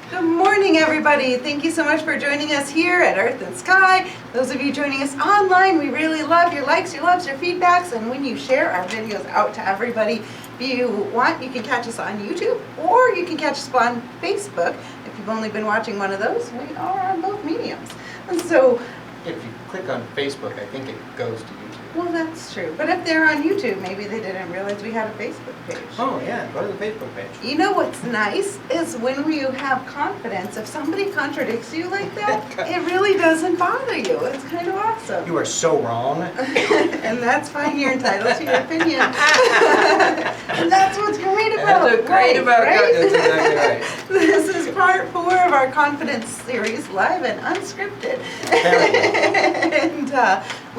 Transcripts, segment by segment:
Good morning, everybody. Thank you so much for joining us here at Earth and Sky. Those of you joining us online, we really love your likes, your loves, your feedbacks, and when you share our videos out to everybody. If you want, you can catch us on YouTube, or you can catch us on Facebook. If you've only been watching one of those, we are on both mediums. And so, if you click on Facebook, I think it goes to YouTube. well, that's true. But if they're on YouTube, maybe they didn't realize we had a Facebook page. Oh yeah, go to the Facebook page. You know what's nice is when you have confidence, if somebody contradicts you like that, it really doesn't bother you. It's kind of awesome. You are so wrong. And that's fine, you're entitled to your opinion. And that's what's great about That's what's great about right? That's exactly right. This is part 4 of our confidence series, live and unscripted. And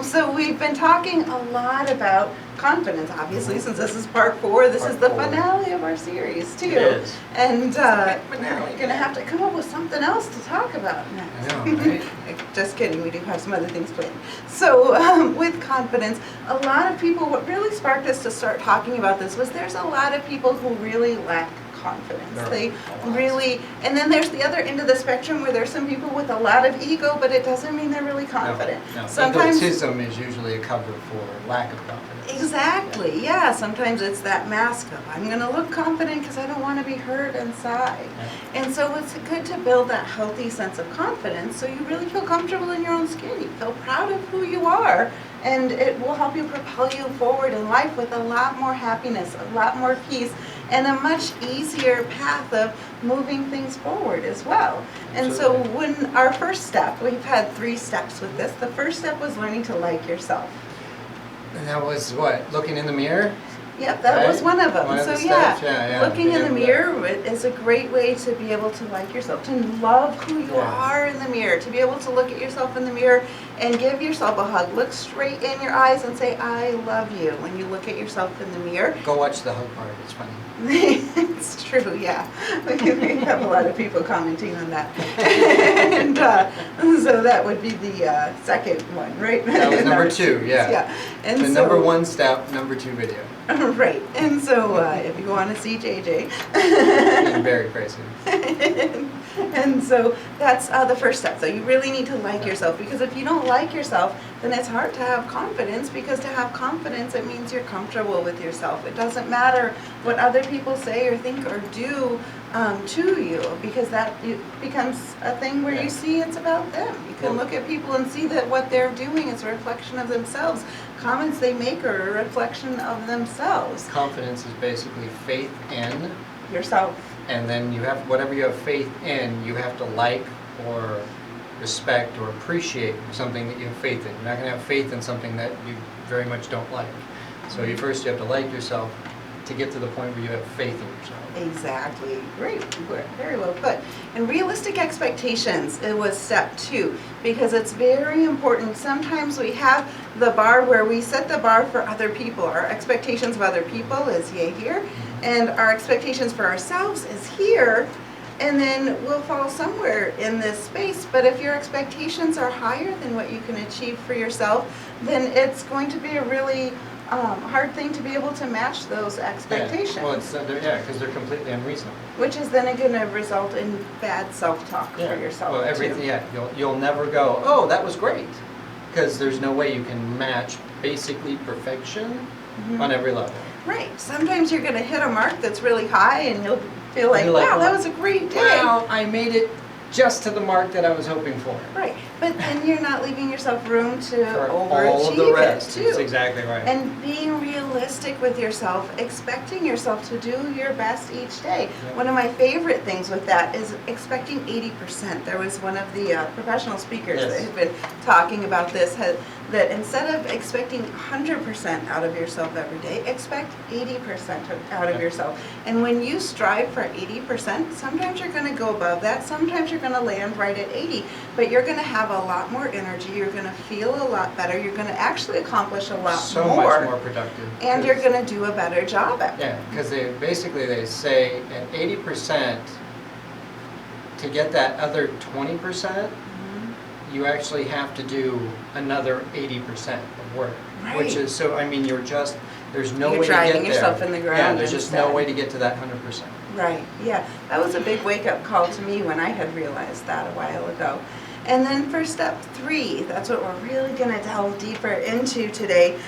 so we've been talking a lot about confidence, obviously, since this is part 4. This is the finale of our series, too. It is. And finale. we're going to have to come up with something else to talk about next. I know, right? Just kidding, we do have some other things planned. So with confidence, a lot of people, what really sparked us to start talking about this was there's a lot of people who really lack confidence. They really, and then there's the other end of the spectrum where there's some people with a lot of ego, but it doesn't mean they're really confident. No. Sometimes Egotism is usually a cover for lack of confidence. Exactly, yeah. Sometimes it's that mask of, I'm going to look confident because I don't want to be hurt inside. Yeah. And so it's good to build that healthy sense of confidence so you really feel comfortable in your own skin. You feel proud of who you are. And it will help you propel you forward in life with a lot more happiness, a lot more peace, and a much easier path of moving things forward as well. And so when our first step, we've had 3 steps with this. The first step was learning to like yourself. And that was what? Looking in the mirror? Yep, that was one of them. One of So the steps? Yeah, looking in the mirror is a great way to be able to like yourself, to love who you are in the mirror, to be able to look at yourself in the mirror and give yourself a hug. Look straight in your eyes and say, I love you, when you look at yourself in the mirror. Go watch the hug part, it's funny. It's true, yeah. We have a lot of people commenting on that. And so that would be the second one, right? That was number 2, yeah. Yeah. And the so, number 1 step, number 2 video. Right. And so if you want to see JJ. Being very crazy. And so that's the first step. So you really need to like yourself, because if you don't like yourself, then it's hard to have confidence, because to have confidence, it means you're comfortable with yourself. It doesn't matter what other people say or think or do to you, because that becomes a thing where you see it's about them. You can look at people and see that what they're doing is a reflection of themselves. Comments they make are a reflection of themselves. Confidence is basically faith in Yourself. and then you have, whatever you have faith in, you have to like or respect or appreciate something that you have faith in. You're not going to have faith in something that you very much don't like. So you have to like yourself to get to the point where you have faith in yourself. Exactly. Great. Very well put. And realistic expectations, it was step 2, because it's very important. Sometimes we have the bar where we set the bar for other people. Our expectations of other people is here, and our expectations for ourselves is here, and then we'll fall somewhere in this space. But if your expectations are higher than what you can achieve for yourself, then it's going to be a really hard thing to be able to match those expectations. Yeah. Well, it's, because they're completely unreasonable. Which is then going to result in bad self-talk for yourself. Well, too. You'll never go, oh, that was great, because there's no way you can match basically perfection on every level. Right. Sometimes you're going to hit a mark that's really high, and you'll feel like, wow, that was a great day. Wow, I made it just to the mark that I was hoping for. Right. But then you're not leaving yourself room to For overachieve all the rest. it, too. That's exactly right. And being realistic with yourself, expecting yourself to do your best each day. Yeah. One of my favorite things with that is expecting 80%. There was one of the professional speakers that had been talking about this, that instead of expecting 100% out of yourself every day, expect 80% out of yourself. And when you strive for 80%, sometimes you're going to go above that, sometimes you're going to land right at 80, but you're going to have a lot more energy, you're going to feel a lot better, you're going to actually accomplish a lot so more. much more productive. And you're going to do a better job at it. Yeah, because they say at 80%, to get that other 20%, you actually have to do another 80% of work. Right. Which is, so I mean, there's no You're way to get there. driving yourself in the ground Yeah, there's just no instead. way to get to that 100%. Right, yeah. That was a big wake-up call to me when I had realized that a while ago. And then for step 3, that's what we're really going to delve deeper into today,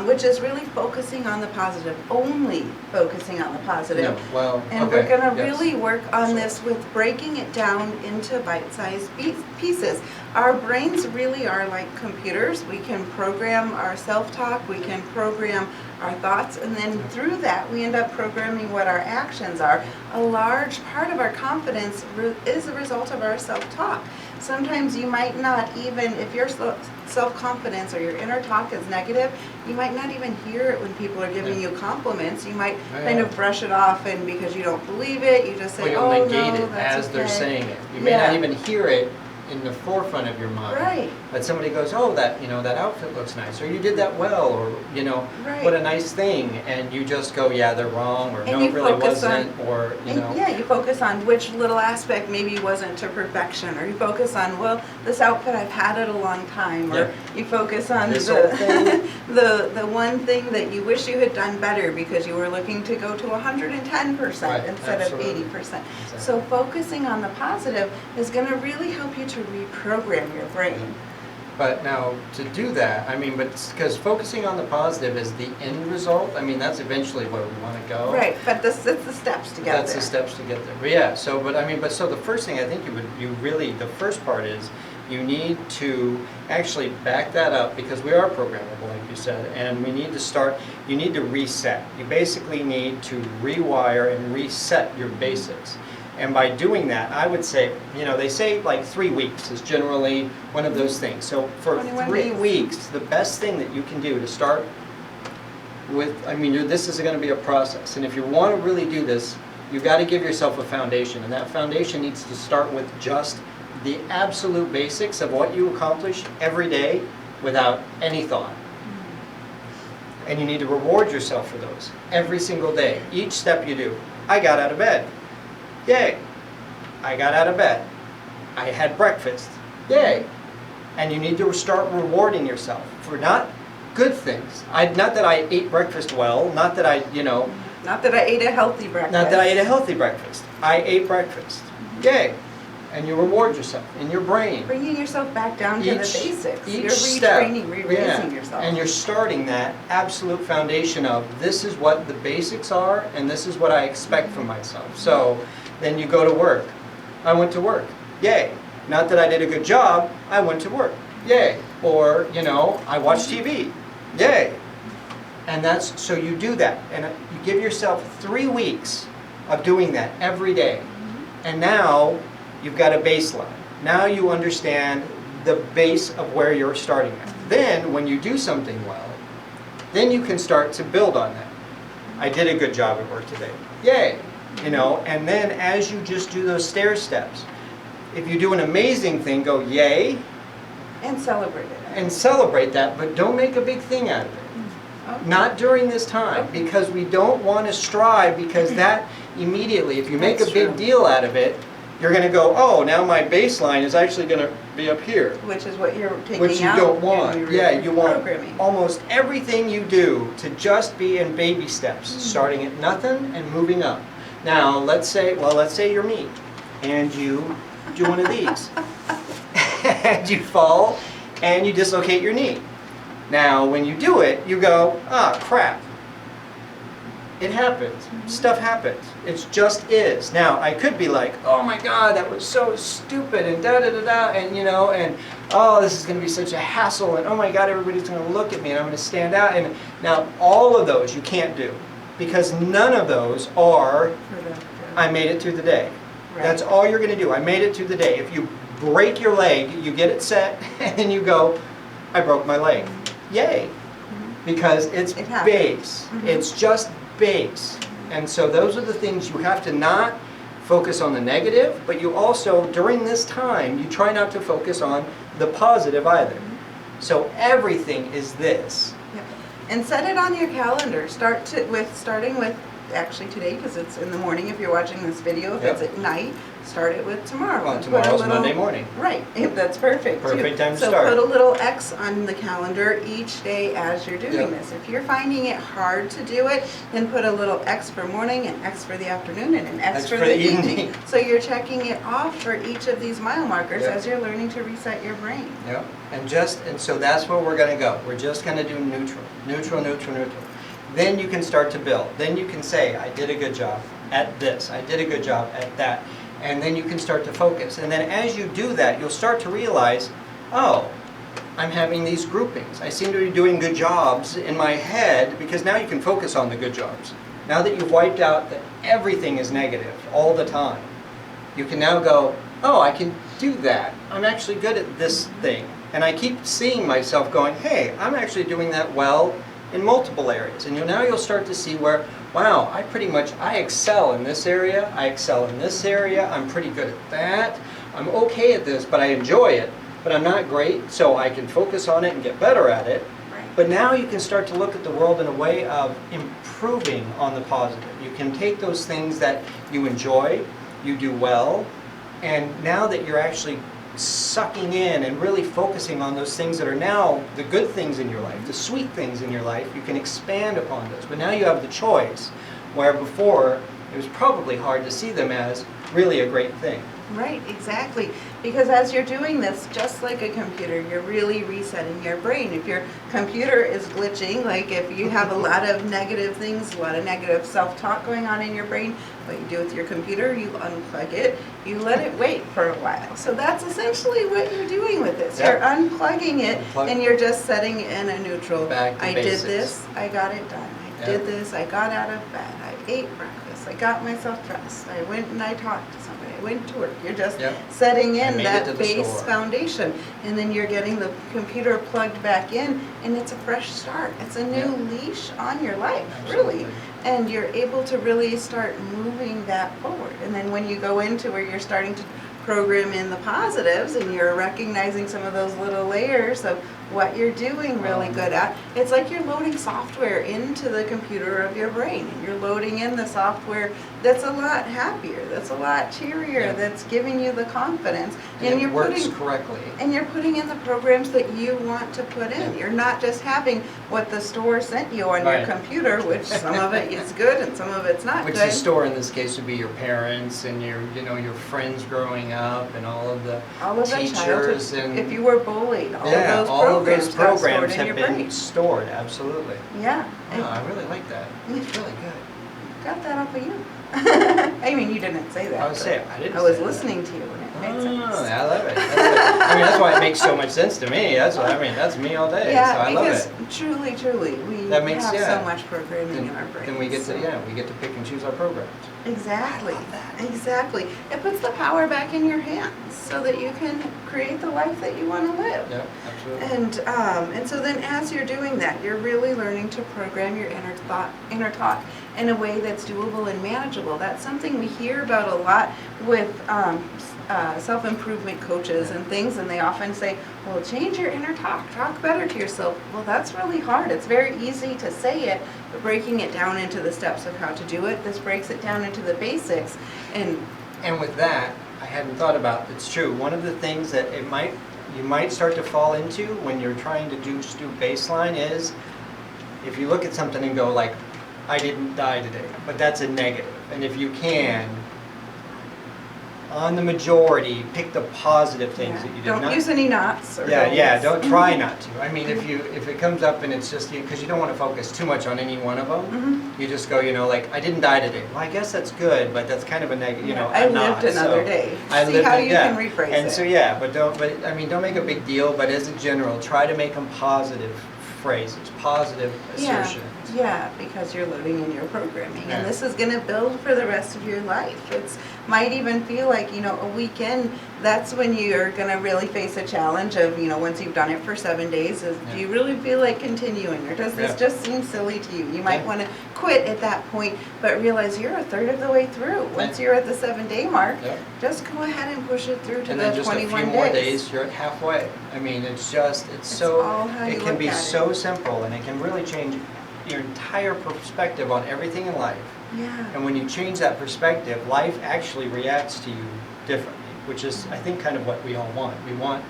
which is really focusing on the positive, only focusing on the positive. No, well, And okay, we're going to yes. really work on this with breaking it down into bite-sized pieces. Our brains really are like computers. We can program our self-talk, we can program our thoughts, and then through that we end up programming what our actions are. A large part of our confidence is a result of our self-talk. Sometimes you might not even, if your self-confidence or your inner talk is negative, you might not even hear it when people are giving you compliments. You might kind of brush it off, and because you don't believe it, you just say, Well, oh you'll negate no, it that's as they're okay. saying it. You may not even hear it in the forefront of your mind. Right. But somebody goes, oh, that outfit looks nice, or you did that well, or Right. what a nice thing, and you just go, yeah, they're wrong, or And no, you it really focus wasn't, or Yeah, you focus on which little aspect maybe wasn't to perfection, or you focus on, well, this outfit, I've had it a long time, or you focus on This old thing. the one thing that you wish you had done better because you were looking to go to 110% Right, instead absolutely. of 80%. Exactly. So focusing on the positive is going to really help you to reprogram your brain. But now, to do that, because focusing on the positive is the end result, that's eventually where we want to go. Right, but it's the steps to get That's there. the steps to get there. But yeah, so the first thing I think the first part is you need to actually back that up, because we are programmable, like you said, and you need to reset. You basically need to rewire and reset your basics. And by doing that, I would say, they say like 3 weeks is generally one of those things. So for 21 3 days. weeks, the best thing that you can do to start with, this is going to be a process. And if you want to really do this, you've got to give yourself a foundation. And that foundation needs to start with just the absolute basics of what you accomplish every day without any thought. And you need to reward yourself for those every single day. Each step you do. I got out of bed. Yay. I got out of bed. I had breakfast. Yay. And you need to start rewarding yourself for not good things. Not that I ate breakfast well, not that I, Not that I ate a healthy breakfast. not that I ate a healthy breakfast. I ate breakfast. Yay. And you reward yourself in your brain. Bringing yourself back down to the basics. Each You're step, retraining, re-raising yourself. And you're starting that absolute foundation of, this is what the basics are, and this is what I expect from myself. So then you go to work. I went to work. Yay. Not that I did a good job, I went to work. Yay. Or, I watched TV. Yay. And so you do that. And you give yourself 3 weeks of doing that every day. And now you've got a baseline. Now you understand the base of where you're starting at. Then, when you do something well, then you can start to build on that. I did a good job at work today. Yay! And then as you just do those stair steps, if you do an amazing thing, go yay. And celebrate it. And celebrate that, but don't make a big thing out of it. Okay. Not during this time, because we don't want to strive, because that immediately, if you make That's a big true. deal out of it, you're going to go, oh, now my baseline is actually going to be up here. Which is what you're taking Which you out. don't want. in your Yeah, you want programming. almost everything you do to just be in baby steps, starting at nothing and moving up. Now, let's say you're me, and you do one of these. And you fall, and you dislocate your knee. Now, when you do it, you go, ah, crap. It happens. Stuff happens. It just is. Now, I could be like, oh my God, that was so stupid, and da-da-da-da, and and oh, this is going to be such a hassle, and oh my God, everybody's going to look at me, and I'm going to stand out. And now, all of those you can't do, because none of those are, I made it through the day. Right. That's all you're going to do. I made it through the day. If you break your leg, you get it set, and then you go, I broke my leg. Yay. Because it's It happens. base. It's just base. And so those are the things you have to not focus on the negative, but you also, during this time, you try not to focus on the positive either. So everything is this. Yep. And set it on your calendar. Starting with actually today, because it's in the morning if you're watching this video. If Yep. it's at night, start it with tomorrow. Well, And put a tomorrow's little- Monday morning. Right, that's perfect too. Perfect time to So start. put a little X on the calendar each day as you're doing Yep. this. If you're finding it hard to do it, then put a little X for morning, an X for the afternoon, and an X for the evening. So you're checking it off for each of these mile markers Yep. as you're learning to reset your brain. Yep, and so that's where we're gonna go. We're just gonna do neutral, neutral, neutral, neutral. Then you can start to build. Then you can say, I did a good job at this, I did a good job at that. And then you can start to focus. And then as you do that, you'll start to realize, oh, I'm having these groupings. I seem to be doing good jobs in my head, because now you can focus on the good jobs. Now that you've wiped out that everything is negative all the time, you can now go, oh, I can do that. I'm actually good at this thing. And I keep seeing myself going, hey, I'm actually doing that well in multiple areas. And now you'll start to see where, wow, I excel in this area, I excel in this area, I'm pretty good at that. I'm okay at this, but I enjoy it, but I'm not great, so I can focus on it and get better at it. Right. But now you can start to look at the world in a way of improving on the positive. You can take those things that you enjoy, you do well, and now that you're actually sucking in and really focusing on those things that are now the good things in your life, the sweet things in your life, you can expand upon those. But now you have the choice, where before it was probably hard to see them as really a great thing. Right, exactly. Because as you're doing this, just like a computer, you're really resetting your brain. If your computer is glitching, like if you have a lot of negative things, a lot of negative self-talk going on in your brain, what you do with your computer, you unplug it, you let it wait for a while. So that's essentially what you're doing with this. Yep. You're unplugging it, Unplug. and you're just setting in a neutral. Back to I basics. did this, I got it done. I did this, I got out of bed, I ate breakfast, I got myself dressed, I went and I talked to somebody, I went to work. You're just Yep. setting I in made it to that the base store. foundation, and then you're getting the computer plugged back in, and it's a fresh start. It's a new Yep. leash on your life, really. Absolutely. And you're able to really start moving that forward. And then when you go into where you're starting to program in the positives, and you're recognizing some of those little layers of what you're doing really good at, it's like you're loading software into the computer of your brain, and you're loading in the software that's a lot happier, that's a lot cheerier, Yeah. that's giving you the confidence, And you're it works putting correctly. and you're putting in the programs that you want to put in. Yeah. You're not just having what the store sent you on Right. your computer, which some of it is good and some of it's not Which good. the store in this case would be your parents and your friends growing up and all of the All of that teachers childhood, and if you were bullied, all yeah, of those all of programs those got stored programs in have your been brain. stored. Absolutely. Yeah, Wow, I really like that. It's really good. got that off of you. I mean, you didn't say that. I was but saying, I didn't. I was say that. listening to you and it made Oh, sense. I love it. I mean, that's why it makes so much sense to me. That's me all day. So Yeah, I love because it. truly, we That makes- have yeah. so much programming in our brains. Then we get so- we get to pick and choose our programs. Exactly. I love that. Exactly. It puts the power back in your hands so that you can create the life that you want to live. Yeah, absolutely. And so then as you're doing that, you're really learning to program your inner talk in a way that's doable and manageable. That's something we hear about a lot with self-improvement coaches and things, and they often say, well, change your inner talk better to yourself. Well, that's really hard. It's very easy to say it, but breaking it down into the steps of how to do it, this breaks it down into the basics. And with that, I hadn't thought about, it's true, one of the things that you might start to fall into when you're trying to just do baseline is, if you look at something and go like, I didn't die today, but that's a negative. And if you can, on the majority, pick the positive things that you did Don't not. use any knots. Or Don't try not to. I mean, if it comes up and it's just, because you don't want to focus too much on any one of them, Mhm. you just go, like, I didn't die today. Well, I guess that's good, but that's kind of a negative, I I'm lived not, another so day. I See lived how it, you yeah. can rephrase And it. so, don't make a big deal, but as a general, try to make them positive phrases, positive assertions. Yeah, because you're loading in your programming, Yeah. and this is going to build for the rest of your life. It's might even feel like, a weekend, that's when you're going to really face a challenge of, once you've done it for 7 days, do you really feel like continuing, or does this Yeah. just seem silly to you? You might Yeah. want to quit at that point, but realize you're a third of the way through. Once Yeah. you're at the 7-day mark, Yeah. just go ahead and push it through to And the then just a 21 few more days, you're at halfway. I mean, it's all how you it can look be at it. so simple, and it can really change your entire perspective on everything in life. Yeah. And when you change that perspective, life actually reacts to you differently, which is, I think, kind of what we all want. We want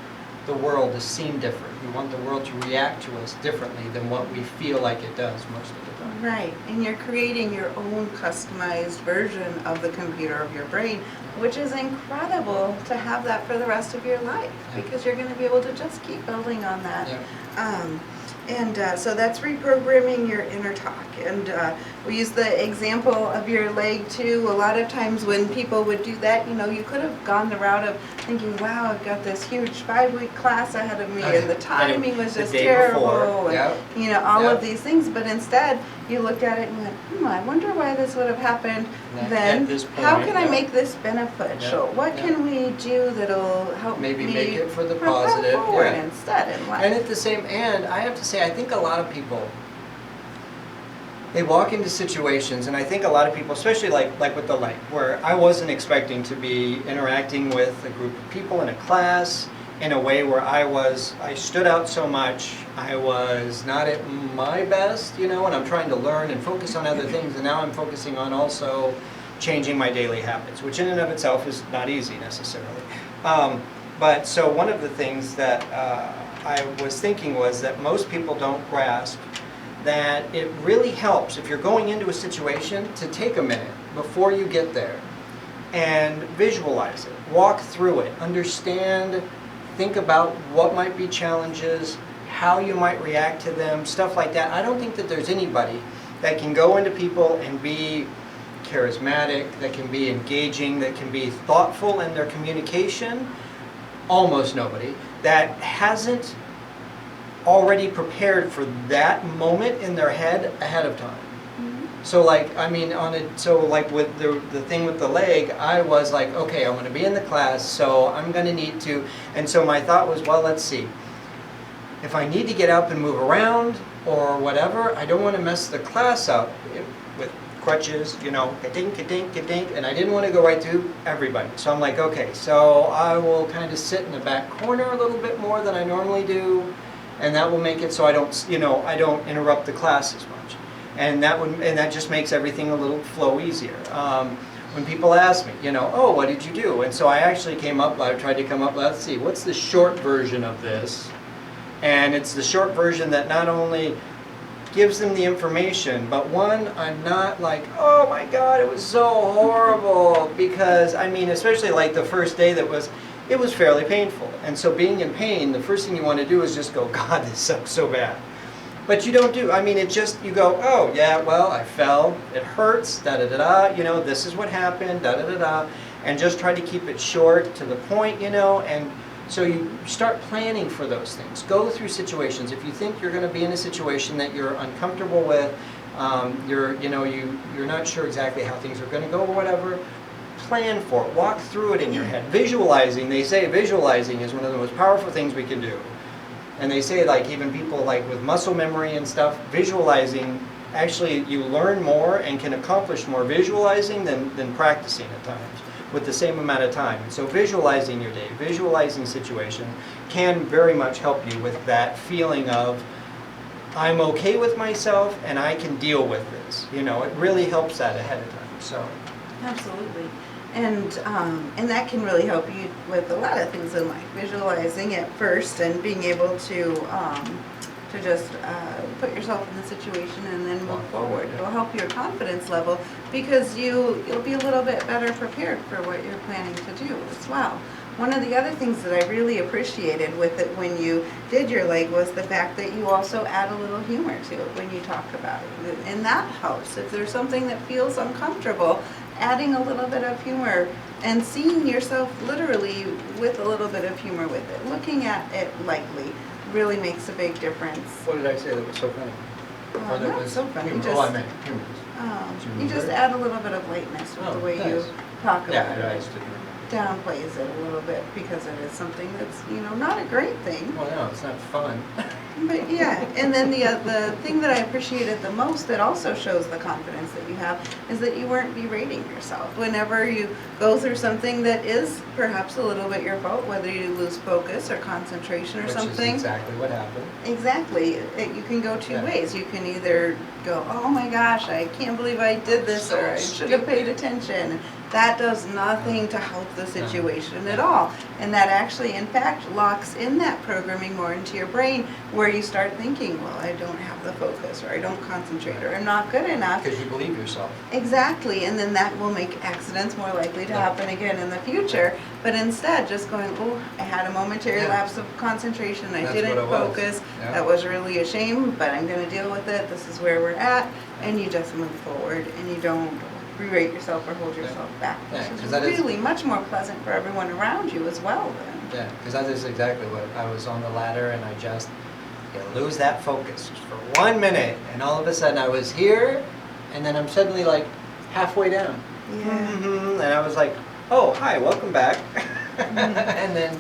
the world to seem different. We want the world to react to us differently than what we feel like it does most of the time. Right, and you're creating your own customized version of the computer of your brain, which is incredible to have that for the rest of your life, Yeah. because you're going to be able to just keep building on that. Yeah. So that's reprogramming your inner talk. And we use the example of your leg too. A lot of times when people would do that, you could have gone the route of thinking, wow, I've got this huge 5-week class ahead of me, and the timing was The just day terrible, before. and Yep. all Yep. of these things. But instead, you looked at it and went, I wonder why this would have happened then. At this How point, can I yeah. make this beneficial? Yeah. What Yeah. can we do that'll help Maybe me make it for the propel positive, forward yeah. instead in life? And at the same end, I have to say, I think a lot of people, they walk into situations, and I think a lot of people, especially like with the leg, where I wasn't expecting to be interacting with a group of people in a class in a way where I stood out so much, I was not at my best, and I'm trying to learn and focus on other things, and now I'm focusing on also changing my daily habits, which in and of itself is not easy necessarily. But so one of the things that I was thinking was that most people don't grasp that it really helps if you're going into a situation to take a minute before you get there and visualize it, walk through it, understand, think about what might be challenges, how you might react to them, stuff like that. I don't think that there's anybody that can go into people and be charismatic, that can be engaging, that can be thoughtful in their communication, almost nobody, that hasn't already prepared for that moment in their head ahead of time. So with the thing with the leg, I was like, okay, I'm going to be in the class, so I'm going to need to, and so my thought was, well, let's see. If I need to get up and move around or whatever, I don't want to mess the class up with crutches, ka-dink, ka-dink, ka-dink, and I didn't want to go right through everybody. So I'm like, okay, so I will kind of sit in the back corner a little bit more than I normally do, and that will make it so I don't interrupt the class as much. And that just makes everything a little flow easier. When people ask me, oh, what did you do? And so I actually tried to come up, let's see, what's the short version of this? And it's the short version that not only gives them the information, but one, I'm not like, oh my God, it was so horrible, because, especially like the first day it was fairly painful. And so being in pain, the first thing you want to do is just go, God, this sucks so bad. But you don't do, you go, oh yeah, well, I fell, it hurts, da-da-da-da, this is what happened, da-da-da-da, and just try to keep it short, to the point, and so you start planning for those things. Go through situations. If you think you're going to be in a situation that you're uncomfortable with, you're not sure exactly how things are going to go or whatever, plan for it. Walk through it in your head. Visualizing, they say visualizing is one of the most powerful things we can do. And they say even people with muscle memory and stuff, visualizing, actually you learn more and can accomplish more visualizing than practicing at times with the same amount of time. So visualizing your day, visualizing situation can very much help you with that feeling of, I'm okay with myself and I can deal with this. It really helps that ahead of time. So. Absolutely. And that can really help you with a lot of things in life. Visualizing it first and being able to just put yourself in the situation and then move forward. It'll help your confidence level, because you'll be a little bit better prepared for what you're planning to do as well. One of the other things that I really appreciated with it when you did your leg was the fact that you also add a little humor to it when you talk about it. And that helps. If there's something that feels uncomfortable, adding a little bit of humor and seeing yourself literally with a little bit of humor with it, looking at it lightly, really makes a big difference. What did I say that was so funny? Or that Not was so funny. humor? Just, I meant humorous. you just add a little bit of lightness with the way you talk about Yeah, I it. just didn't remember. downplays it a little bit because it is something that's, not a great thing. Well, no, it's not fun. But yeah, and then the thing that I appreciated the most that also shows the confidence that you have is that you weren't berating yourself. Whenever you go through something that is perhaps a little bit your fault, whether you lose focus or concentration or Which something. is exactly what happened. Exactly. You can go two Yeah. ways. You can either go, oh my gosh, I can't believe I did this, So or I should have paid attention. That does nothing to help the situation at all. And that actually, in fact, locks in that programming more into your brain where you start thinking, well, I don't have the focus, or I don't concentrate, or I'm not good enough. Because you believe yourself. Exactly, and then that will make accidents more likely to happen again in the future. But instead, just going, oh, I had a momentary Yeah. lapse of concentration, I That's didn't what it was. focus, Yeah. that was really a shame, but I'm gonna deal with it, this is where we're at, and you just move forward, and you don't berate yourself or hold yourself back, Yeah, which 'cause is that is- really much more pleasant for everyone around you as well then. Yeah, because that is exactly what, I was on the ladder and I just, lose that focus just for 1 minute, and all of a sudden I was here, and then I'm suddenly like halfway down. Yeah. And I was like, oh, hi, welcome back. And then,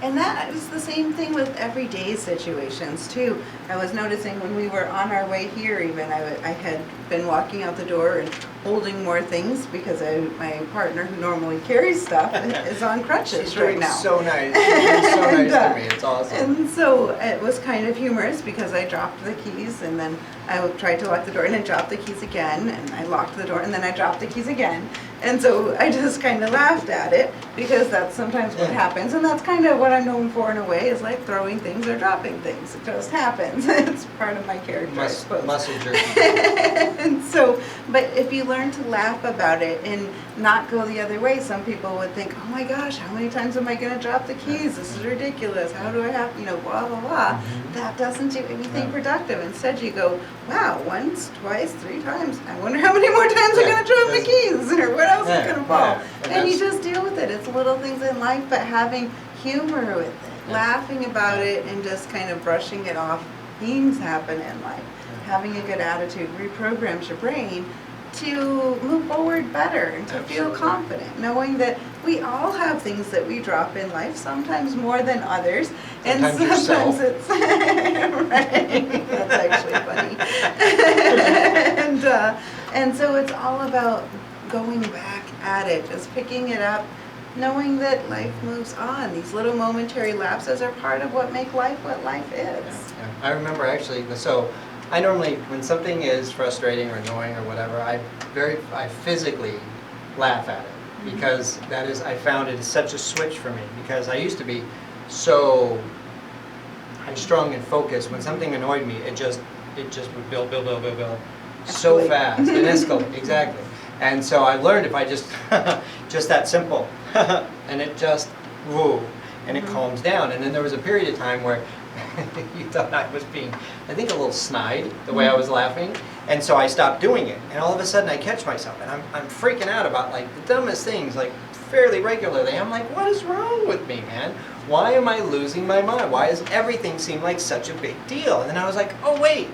And that is the same thing with everyday situations too. I was noticing when we were on our way here even, I had been walking out the door and holding more things because my partner who normally carries stuff is on crutches she's right doing now. so nice. She's so nice to And, me, it's awesome. And so it was kind of humorous because I dropped the keys and then I tried to lock the door and I dropped the keys again and I locked the door and then I dropped the keys again. And so I just kind of laughed at it because that's sometimes what Yeah. happens, and that's kind of what I'm known for in a way, is like throwing things or dropping things. It just happens. It's part of my character, I suppose. Muscle jerky. And so, but if you learn to laugh about it and not go the other way, some people would think, oh my gosh, how many times am I going to drop the keys? This is ridiculous. How do I have, blah, blah, blah. Mhm. That doesn't do anything No. productive. Instead, you go, wow, once, twice, 3 times. I wonder how many more times I'm Yeah, going to drop the that's- keys, or what else Yeah, is going to fall. yeah, and And you that's- just deal with it. It's little things in life, but having humor with it, Yeah. laughing about it, and just kind of brushing it off. Things happen in life. Having a good attitude reprograms your brain to move forward better and to feel Absolutely. confident, knowing that we all have things that we drop in life, sometimes more than others, Sometimes and sometimes yourself. it's right. That's actually funny. And so it's all about going back at it, just picking it up, knowing that life moves on. These little momentary lapses are part of what make life what life is. Yeah. I remember actually, so I normally, when something is frustrating or annoying or whatever, I physically laugh at it, because that is, I found it is such a switch for me, because I used to be so high-strung and focused. When something annoyed me, it just would build so Escalate. fast and escalate, exactly. And so I learned if I just that simple, and it just, whoa, and it calms down. And then there was a period of time where you thought I was being, I think, a little snide, the way I was laughing. And so I stopped doing it. And all of a sudden I catch myself, and I'm freaking out about like the dumbest things, like fairly regularly. I'm like, what is wrong with me, man? Why am I losing my mind? Why does everything seem like such a big deal? And then I was like, oh wait,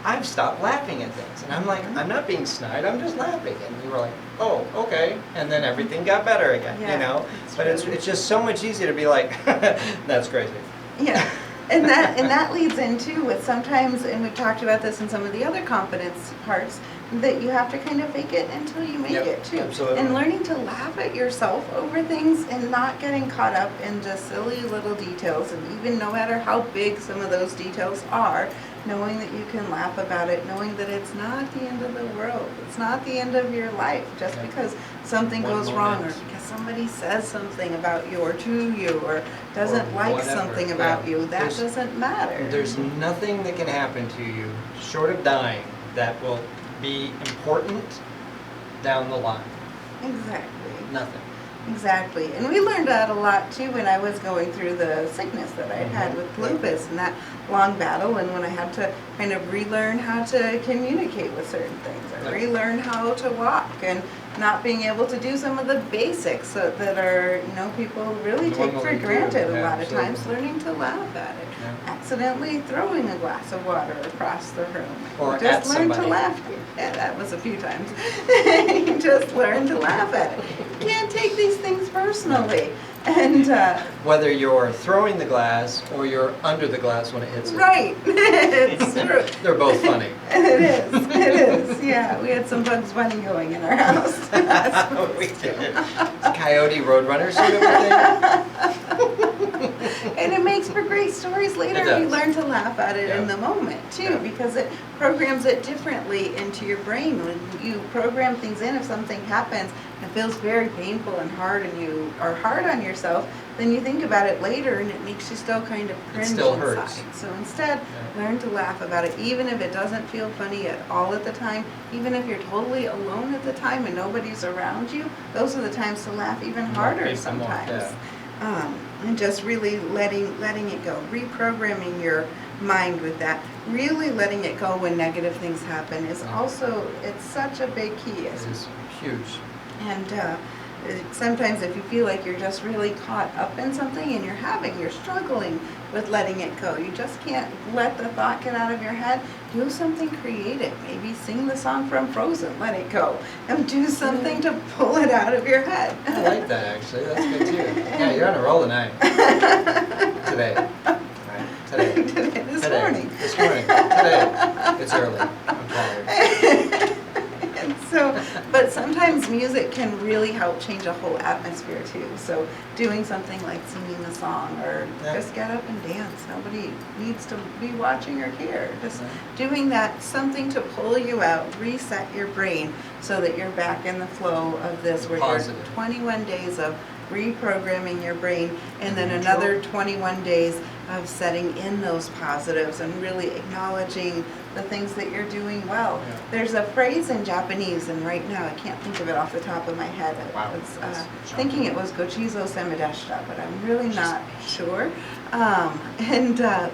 I've stopped laughing at things. And I'm like, I'm not being snide, I'm just laughing. And we were like, oh, okay. And then everything got better again, Yeah, you know? it's But really- it's just so much easier to be like, that's crazy. Yeah, and that leads into with sometimes, and we've talked about this in some of the other confidence parts, that you have to kind of fake it until you make Yep, it too. absolutely. And learning to laugh at yourself over things and not getting caught up in just silly little details, and even no matter how big some of those details are, knowing that you can laugh about it, knowing that it's not the end of the world, it's not the end of your life, just Yeah. because something One goes wrong, or moment. because somebody says something about you or to you, or doesn't Or like whatever, something about yeah. you, that There's- doesn't matter. There's nothing that can happen to you, short of dying, that will be important down the line. Exactly. Nothing. Exactly. And we learned that a lot too when I was going through the sickness that I had Mhm. with lupus and that long battle, and when I had to kind of relearn how to communicate with certain things, or Yep. relearn how to walk, and not being able to do some of the basics that are, people really take for Normally do, granted a yeah, lot of times, absolutely. learning to laugh at it. Yeah. Accidentally throwing a glass of water across the room. Or just at learn to somebody. laugh. Yeah, that was a few times. You just learn to laugh at it. can't take these things personally. And Whether you're throwing the glass or you're under the glass when it hits it. right, it's true. They're both funny. It is, yeah. We had some Bugs Bunny going in our house. We did. Coyote Roadrunner sort of a And it makes for great stories later. It does. You learn to laugh at it in Yeah. the moment too, Yeah. because it programs it differently into your brain. When you program things in, if something happens and feels very painful and hard, and you are hard on yourself, then you think about it later and it makes you still kind of cringe still inside. hurts. So instead, learn to laugh about it, even if it doesn't feel funny at all at the time, even if you're totally alone at the time and nobody's around you. Those are the times to laugh even harder Make them more, sometimes. And just really letting it go, reprogramming your mind with that, really letting it go when negative things happen is also, it's such a big key. It is huge. And sometimes if you feel like you're just really caught up in something and you're struggling with letting it go, you just can't let the thought get out of your head, do something creative. Maybe sing the song from Frozen, Let It Go, and do something to pull it out of your head. I like that, actually. That's good too. Yeah, you're on a roll tonight. Today. Right. Today. This morning. This morning. Today. It's early. I'm tired. And so, but sometimes music can really help change a whole atmosphere too. So doing something like singing a song, or Yeah. just get up and dance. Nobody needs to be watching or care. Just Yeah. doing that, something to pull you out, reset your brain so that you're back in the flow of this, where Positive. you're 21 days of reprogramming your brain, and then Neutral. another 21 days of setting in those positives and really acknowledging the things that you're doing well. Yeah. There's a phrase in Japanese, and right now I can't think of it off the top of my head. Wow. I was That's thinking it was Gochizo Semidashita, but I'm really not sure.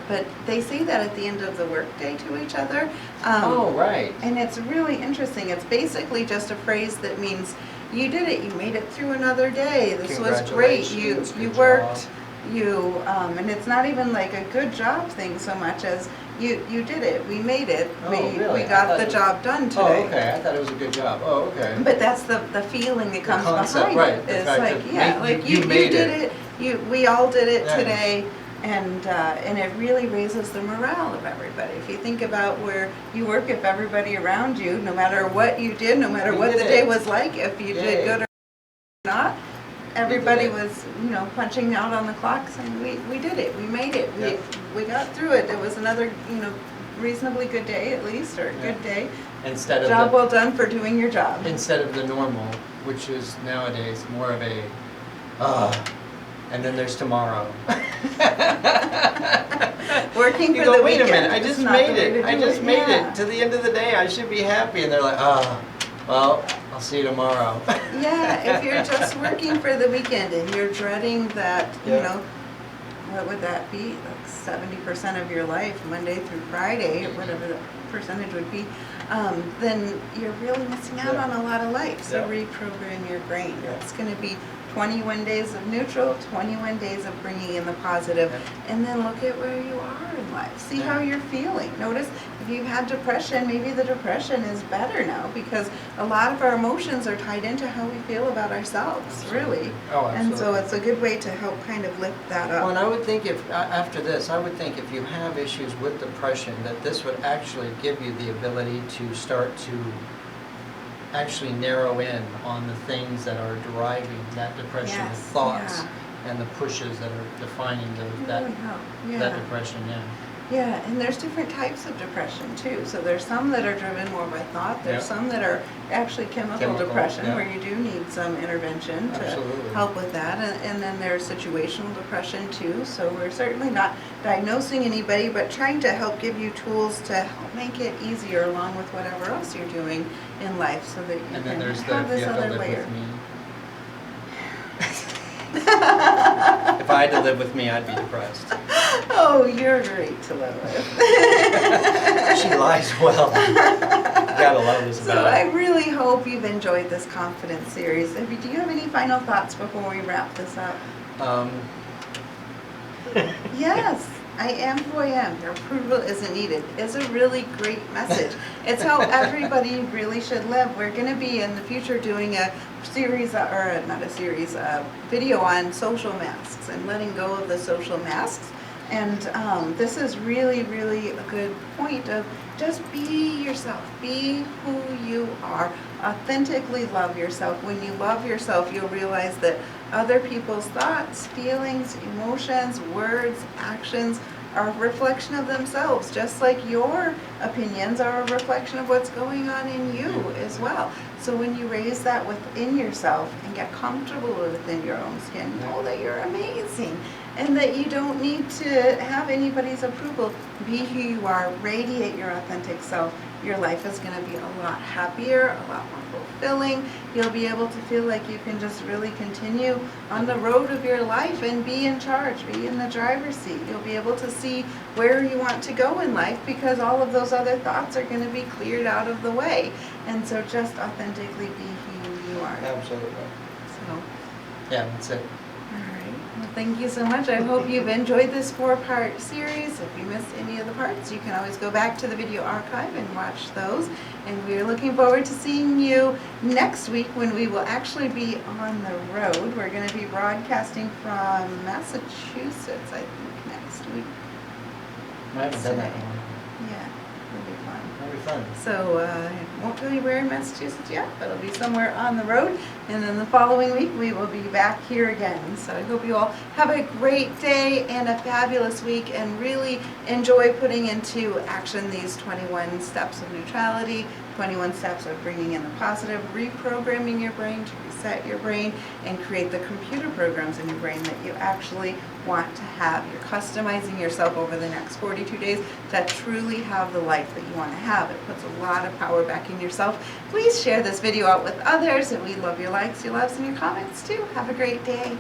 But they say that at the end of the workday to each other. Oh, right. And it's really interesting. It's basically just a phrase that means you did it. You made it through another day. This was great. You Congratulations, good worked. job. And it's not even like a good job thing so much as you did it. We made it. Oh, we really? we I got thought the it- job done Oh, today. okay. I thought it was a good job. Oh, okay. But that's the feeling that comes concept, behind right, it. the It's fact like, that yeah, like you you made did it. we all did it Yeah. today, and it really raises the morale of everybody. If you think about where you work, if everybody around you, no matter what you did, no matter We what did the day it. was like, if you Yay. did good or not, everybody it. was, punching out on the clock saying, we did it, we made it, Yeah. we got through it. It was another, reasonably good day at least, or a Yeah. good day. Instead of Job the, well done for doing your job. instead of the normal, which is nowadays more of a, and then there's tomorrow. Working You for go, the wait a weekend minute, I is just not made the way it. to I do just made Yeah. it to the end of the day. I should be happy. And they're like, well, I'll see you tomorrow. Yeah, if you're just working for the weekend and you're dreading that, Yeah. what would that be? Like 70% of your life, Monday through Friday, or whatever the percentage would be, then you're really missing out Yeah. on a lot of life. So Yeah. reprogram your brain. Yeah. It's going to be 21 days of neutral, 21 days of bringing in the positive, Yeah. and then look at where you are in life. See Yeah. how you're feeling. Notice if you've had depression, maybe the depression is better now, because a lot of our emotions are tied into how we feel about ourselves, really. Oh, And so absolutely. it's a good way to help kind of lift that Well, and up. I would think after this, I would think if you have issues with depression, that this would actually give you the ability to start to actually narrow in on the things that are driving that depression, the Yes, thoughts and the pushes that are defining that Really help. that Yeah. depression, yeah. Yeah, and there's different types of depression too. So there's some that are driven more by thought. There's Yeah. some that are actually chemical depression, yeah. where you do need some intervention to Absolutely. help with that. And then there's situational depression too. So we're certainly not diagnosing anybody, but trying to help give you tools to help make it easier along with whatever else you're doing in life, so that you And then can there's the, have if this you have to other live layer. with me. If I had to live with me, I'd be depressed. Oh, you're great to live with. She lies well. You gotta love this So about I it. really hope you've enjoyed this confidence series. Do you have any final thoughts before we wrap this up? Um, Yes, I am who I am. Your approval isn't needed. Is a really great message. It's how everybody really should live. We're going to be in the future doing a series, or not a series, a video on social masks and letting go of the social masks. And this is really, really a good point of just be yourself. Be who you are. Authentically love yourself. When you love yourself, you'll realize that other people's thoughts, feelings, emotions, words, actions are a reflection of themselves, just like your opinions are a reflection of what's going on in you as well. So when you raise that within yourself and get comfortable within your own skin, know that you're amazing and that you don't need to have anybody's approval. Be who you are, radiate your authentic self. Your life is going to be a lot happier, a lot more fulfilling. You'll be able to feel like you can just really continue on the road of your life and be in charge, be in the driver's seat. You'll be able to see where you want to go in life because all of those other thoughts are going to be cleared out of the way. And so just authentically be who you are. Absolutely. So, Yeah, that's it. all right. Well, thank you so much. I hope you've enjoyed this 4-part series. If you missed any of the parts, you can always go back to the video archive and watch those. And we're looking forward to seeing you next week when we will actually be on the road. We're going to be broadcasting from Massachusetts, I think, next week. I haven't done that one. Yeah, it'll be fun. That'll be fun. So I won't tell you where in Massachusetts yet, but it'll be somewhere on the road. And then the following week, we will be back here again. So I hope you all have a great day and a fabulous week and really enjoy putting into action these 21 steps of neutrality, 21 steps of bringing in the positive, reprogramming your brain to reset your brain and create the computer programs in your brain that you actually want to have. You're customizing yourself over the next 42 days to truly have the life that you want to have. It puts a lot of power back in yourself. Please share this video out with others, and we love your likes, your loves, and your comments too. Have a great day.